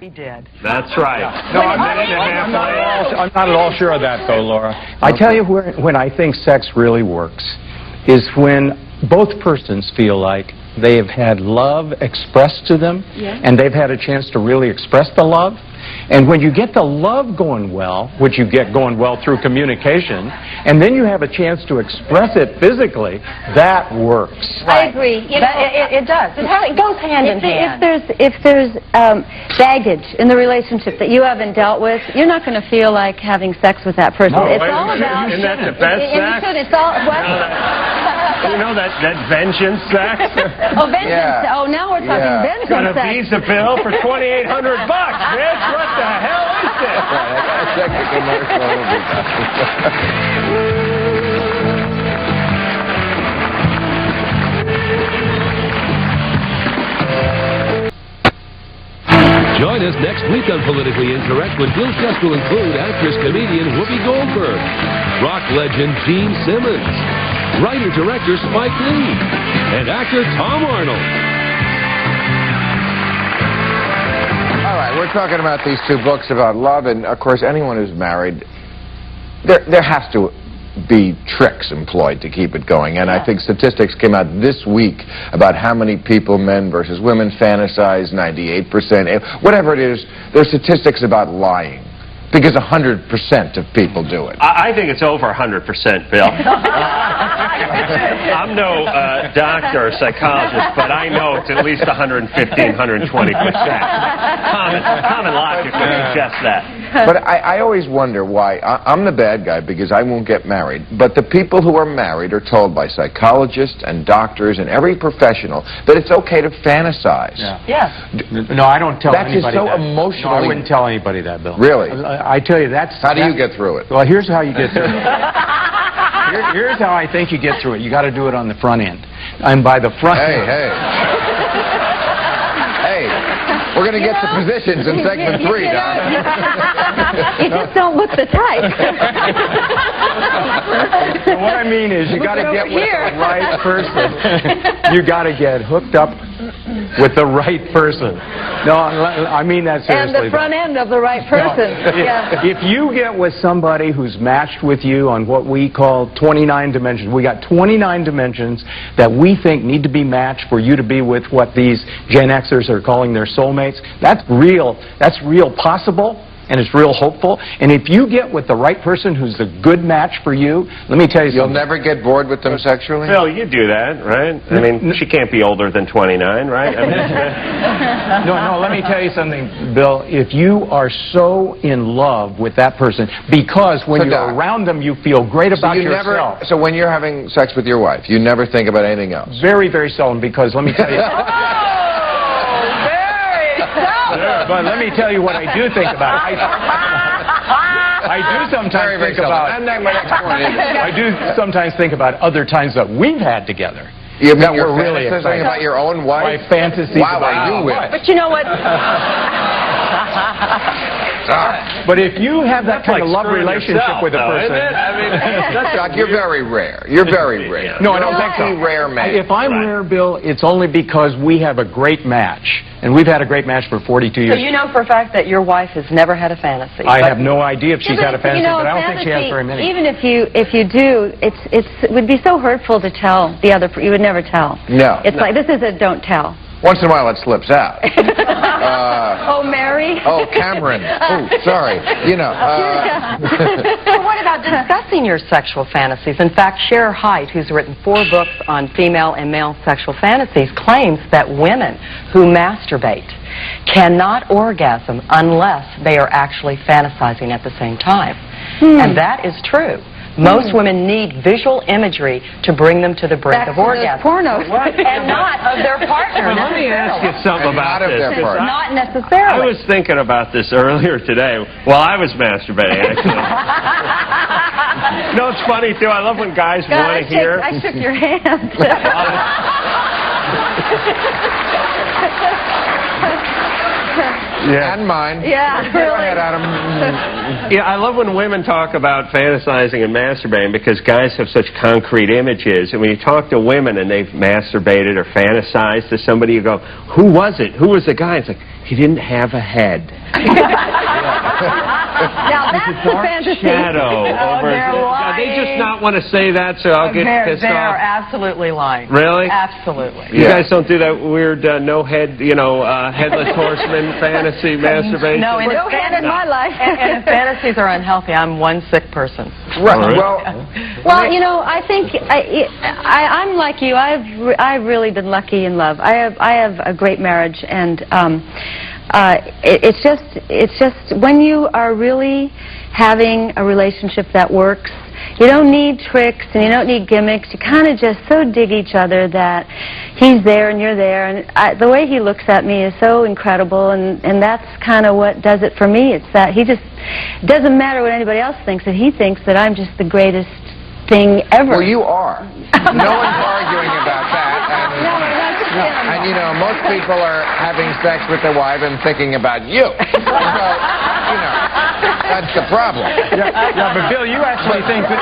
He did. That's right. No, I'm not at all sure of that, though, Laura. I tell you when I think sex really works is when both persons feel like they have had love expressed to them, and they've had a chance to really express the love. And when you get the love going well, which you get going well through communication, and then you have a chance to express it physically, that works. I agree. You know, It does. It goes hand in hand. If there's baggage in the relationship that you haven't dealt with, you're not going to feel like having sex with that person. No, it's all about. Isn't that the best sex? It's all what? You know that vengeance sex? Oh, vengeance. Yeah. Oh, now we're talking vengeance Got a sex. Visa bill for $2,800, bitch. What the hell is this? Right, I gotta check the commercial. Join us next week on Politically Incorrect when Bill's guests will include actress-comedian Whoopi Goldberg, rock legend Gene Simmons, writer-director Spike Lee, and actor Tom Arnold. All right, we're talking about these two books about love, and of course, anyone who's married, there has to be tricks employed to keep it going. And I think statistics came out this week about how many people, men versus women, fantasize, 98%, whatever it is. There's statistics about lying. Because 100% of people do it. I think it's over 100%, Bill. I'm no doctor or psychologist, but I know it's at least 115, 120%. Common logic would suggest that. But I always wonder why. I'm the bad guy because I won't get married. But the people who are married are told by psychologists and doctors and every professional that it's okay to fantasize. Yes. No, I don't tell That's anybody just so that. emotionally. No, I wouldn't tell anybody that, Bill. Really? I tell you, that's... How do you get through it? Well, here's how you get through it. Here's how I think you get through it. You got to do it on the front end. And by the front end... Hey, we're going to get to positions in segment 3, Don. You just don't look the type. What I mean is you got to get with the right person. You got to get hooked up with the right person. No, I mean that seriously. And the front end of the right person. No, if you get with somebody who's matched with you on what we call 29 dimensions, we got 29 dimensions that we think need to be matched for you to be with what these Gen Xers are calling their soulmates. That's real possible. And it's real hopeful. And if you get with the right person who's a good match for you, let me tell you something. You'll never get bored with them sexually? Bill, you do that, right? I mean, she can't be older than 29, right? I mean, No, let me tell you something, Bill. If you are so in love with that person, because when you're around them, you feel great about yourself. So when you're having sex with your wife, you never think about anything else? Very, very seldom, because let me tell you... But let me tell you what I do think about. I do sometimes think about... I do sometimes think about other times that we've had together. You mean that you're were really fantasizing about your own wife? My fantasies about you with. But you know what? But if you have that kind of love relationship with a person... I mean, Doc, you're very rare. You're very rare. No, I don't think so. Rare man. If I'm rare, Bill, it's only because we have a great match. And we've had a great match for 42 years. So you know for a fact that your wife has never had a fantasy. I have no idea if she's had a fantasy, but I don't think she has very many. Even if you do, it would be so hurtful to tell the other. You would never tell. No. It's like, this is a don't tell. Once in a while it slips out. Oh, Mary? Oh, Cameron. Oh, sorry. You know. Well, what about discussing your sexual fantasies? In fact, Cher Hite, who's written 4 books on female and male sexual fantasies, claims that women who masturbate cannot orgasm unless they are actually fantasizing at the same time. And that is true. Most women need visual imagery to bring them to the brink of orgasm. Pornos. And not of their partner. Let me ask you something about this. Not necessarily. I was thinking about this earlier today while I was masturbating, actually. No, it's funny, too. I love when guys want to hear. I shook your hand. Yeah. And mine. Yeah, Go really. ahead, Adam. Yeah, I love when women talk about fantasizing and masturbating because guys have such concrete images. And when you talk to women and they've masturbated or fantasized to somebody, you go, who was it? Who was the guy? It's like, he didn't have a head. Now that's the fantasy. Shadow over. They just not want to say that, so I'll get pissed They're off. absolutely lying. Really? Absolutely. You guys don't do that weird no head, headless horseman fantasy masturbation? No, and No head in my life. and if fantasies are unhealthy, I'm one sick person. Right. All right. Well, Well, I think I'm like you. I've really been lucky in love. I have a great marriage, and it's just when you are really having a relationship that works, you don't need tricks and you don't need gimmicks. You kind of just so dig each other that he's there and you're there. And the way he looks at me is so incredible, and that's kind of what does it for me. It's that he just doesn't matter what anybody else thinks, that he thinks that I'm just the greatest thing ever. well, you are. No one's arguing about that. And most people are having sex with their wife and thinking about you. So, that's the problem. Yeah, but Bill, you actually think that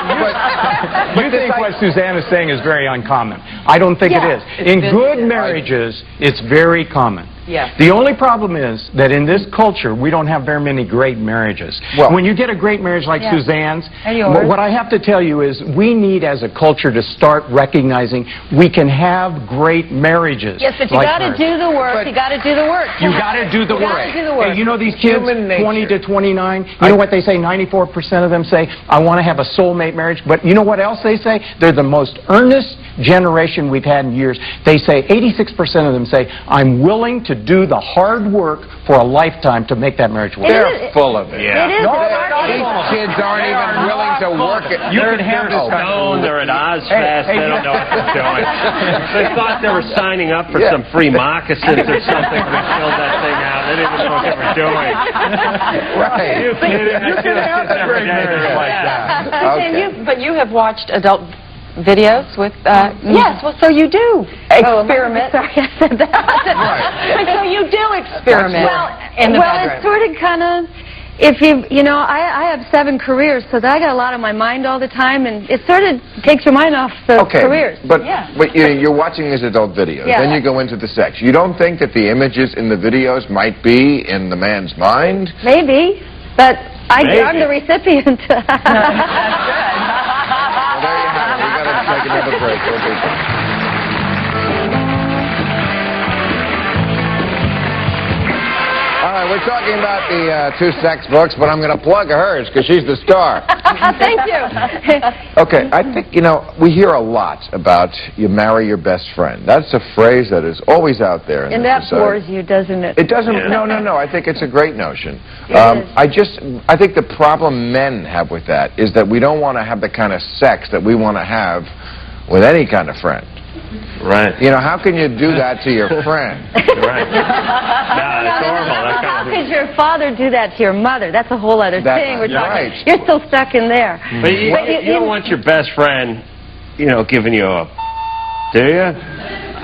you think what Suzanne is saying is very uncommon. I don't think it is. In good marriages, it's very common. Yes. The only problem is that in this culture, we don't have very many great marriages. Well, when you get a great marriage like Suzanne's, And yours. what I have to tell you is we need as a culture to start recognizing we can have great marriages. Yes, but you like got to hers. do the work. You got to do the work. You got to do the You work. gotta do the work. Hey, you know these kids, Human 20 nature. to 29, you know what they say? 94% of them say, I want to have a soulmate marriage. But you know what else they say? They're the most earnest generation we've had in years. They say, 86% of them say, I'm willing to do the hard work for a lifetime to make that marriage work. they're full of it. Yeah. It is. These kids aren't even willing to work it. You can have this kind Stoned, they're at Ozfest, they don't know what they're doing. They thought they were signing up for some free moccasins or something when they filled that thing out. They didn't even know what they were doing. Right. You kidding? You can have a great marriage like that. Okay. But you have watched adult videos with, yes, well, so you do experiment. Sorry, I said that. So you do experiment in the bedroom. It's sort of kind of, if I have 7 careers, so that I got a lot on my mind all the time, and it sort of takes your mind off the careers. But you're watching these adult videos, Yeah. then you go into the sex. You don't think that the images in the videos might be in the man's mind? Maybe, but I'm the recipient. Well, there you have it. We've got to take another break. We'll be back. All right, we're talking about the 2 sex books, but I'm going to plug hers because she's the star. Thank you. Okay, I think, we hear a lot about you marry your best friend. That's a phrase that is always out there in And this that society. bores you, doesn't it? It doesn't, no, I think it's a great notion. It is. I think the problem men have with that is that we don't want to have the kind of sex that we want to have with any kind of friend. Right. How can you do that to your friend? Right. No, it's horrible. How could your father do that to your mother? That's a whole other thing. We're talking. right. You're still stuck in there. But you don't want your best friend, giving you a... Do you?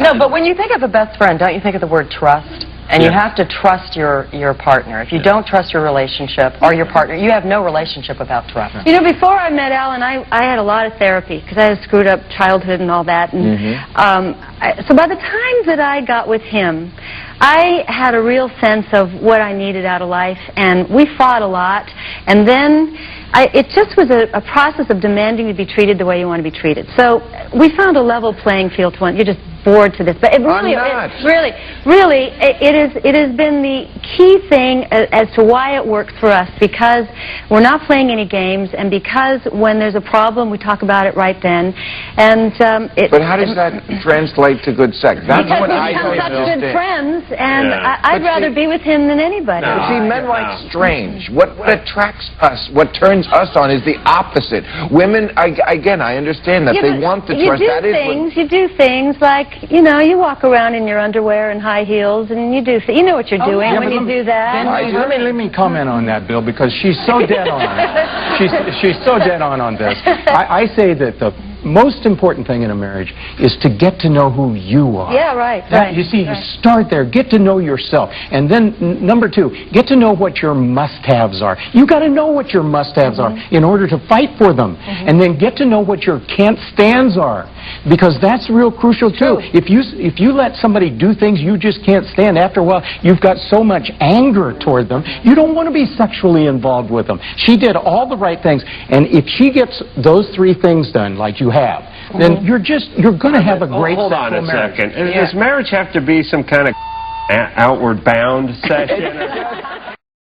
No, but when you think of a best friend, don't you think of the word trust? And you have to trust your partner. If you don't trust your relationship or your partner, you have no relationship without trust. Before I met Alan, I had a lot of therapy because I had a screwed up childhood and all that. And so by the time that I got with him, I had a real sense of what I needed out of life, and we fought a lot. And then it just was a process of demanding to be treated the way you want to be treated. So we found a level playing field. You're just bored to this, but it really, it has been the key thing as to why it works for us, because we're not playing any games, and because when there's a problem, we talk about it right then. And But how does that translate to good sex? That's because what we I become don't such good understand. friends, and Yeah. I'd But rather see- be with him than anybody. No. See, men like strange. What attracts us, what turns us on is the opposite. Women, again, I understand that. Yeah, They but want the you trust. do That is things. You do things like, you walk around in your underwear and high heels, and you know what you're doing when you do that. Let me comment on that, Bill, because she's so dead on. She's so dead on this. I say that most important thing in a marriage is to get to know who you are. Yeah, right, That- right. You see, right. you start there, get to know yourself. And then, number two, get to know what your must-haves are. You got to know what your must-haves are in order to fight for them. And then get to know what your can't-stands are. Because that's real crucial, too. If you let somebody do things you just can't stand, after a while, you've got so much anger toward them, you don't want to be sexually involved with them. She did all the right things. And if she gets those three things done, like you have, then you're going to have a great Hold on sexual a marriage. second. Does marriage have to be some kind of outward bound session?